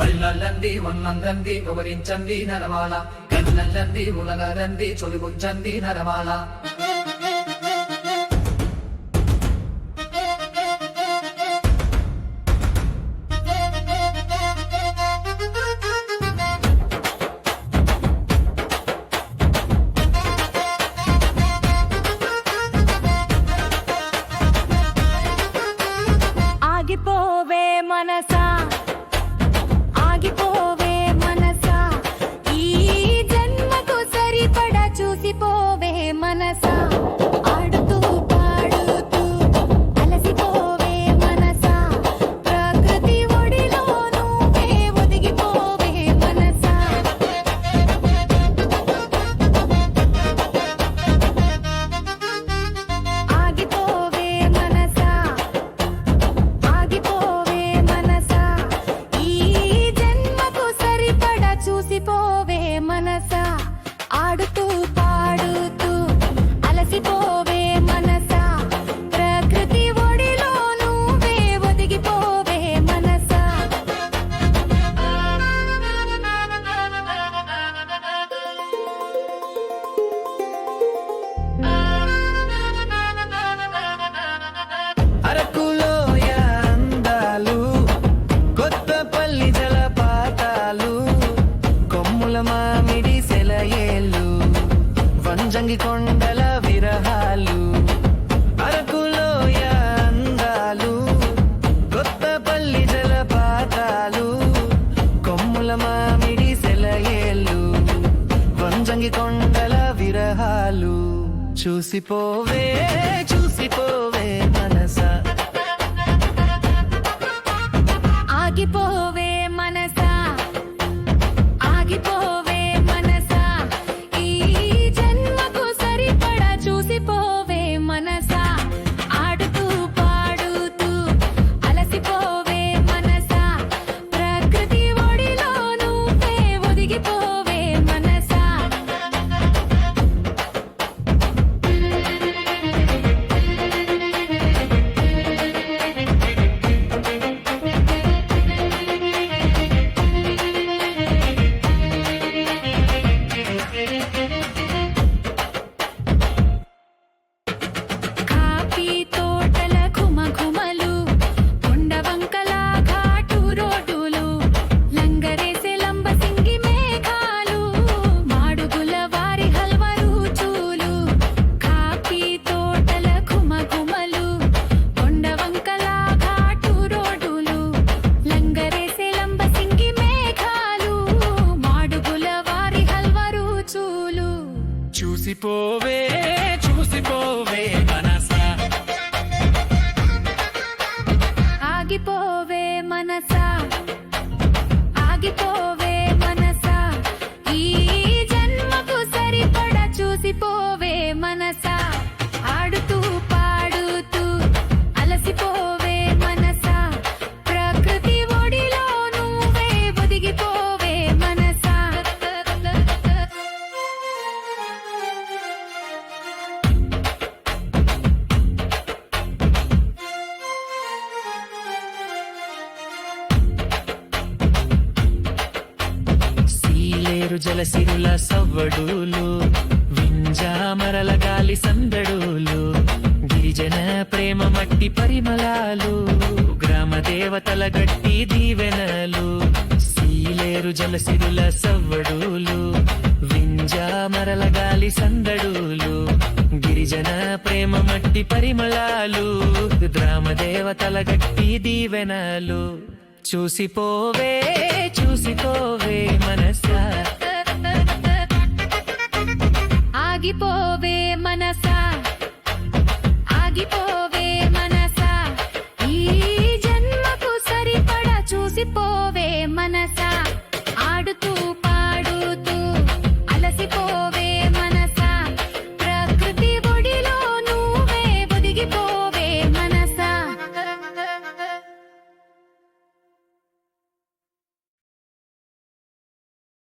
వళ్ళల్లంది ఉన్నందంది వివరించండి నరవాల కళ్ళల్లంది ఉలగరంది చొలిగుంచండి నరవాల ఆగిపోవే మనసా ఆగిపోవే మనసా ఈ జన్మకు సరిపడా చూసిపోవే మనసా ఆడుతూ పాడుతూ అలసిపోవే మనసా ప్రకృతి ఒడిలో నువ్వే ఒదిగిపోవే మనసా ఆగిపోవే మనసా ఆగిపోవే మనసా ఈ జన్మకు సరిపడా చూసిపోవే మనసా ఆడుతూ పాడుతూ అలసిపోవే మనసా ప్రకృతి ఒడిలో నువ్వే ఒదిగిపోవే మనసా అరకులోయ అందాలు కొత్తపల్లి జలపాతాలు కొమ్ముల మామిడి సెలయేళ్ళు వంజంగి కొండల విరహాలు అరకులోయ అందాలు కొత్తపల్లి జలపాతాలు కొమ్ముల మామిడి సెలయేళ్ళు వంజంగి కొండల విరహాలు చూసిపోవే చూసిపోవే మనసా ఆగిపోవే మనసా ఆగిపోవే మనసా ఈ జన్మకు సరిపడా చూసిపోవే మనసా ఆడుతూ పాడుతూ అలసిపోవే మనసా ప్రకృతి ఒడిలో నువ్వే ఒదిగిపోవే మనసా కాఫీ తోటల ఘుమఘుమలు కొండవంకల ఘాటు రోడ్డులు లంగరేసే లంబసింగి మేఘాలు మాడుగుల వారి హల్వా రుచులు కాఫీ తోటల ఘుమఘుమలు కొండవంకల ఘాటు రోడ్డులు లంగరేసే లంబసింగి మేఘాలు మాడుగుల వారి హల్వా రుచులు చూసిపోవే చూసిపోవే మనసా ఆగిపోవే మనసా ఆగిపోవే మనసా ఈ జన్మకు సరిపడా చూసిపోవే మనసా ఆడుతూ పాడుతూ అలసిపోవే మనసా ప్రకృతి ఒడిలో నువ్వే ఒదిగిపోవే మనసా సీలేరు జలసిరుల సవ్వడులు వింజామరల గాలి సందడులు గిరిజన ప్రేమ మట్టి పరిమళాలు గ్రామ దేవతల గట్టి దీవెనలు సీలేరు జలసిరుల సవ్వడులు వింజామరల గాలి సందడులు గిరిజన ప్రేమ మట్టి పరిమళాలు గ్రామ దేవతల గట్టి దీవెనలు చూసిపోవే చూసిపోవే మనసా ఆగిపోవే మనసా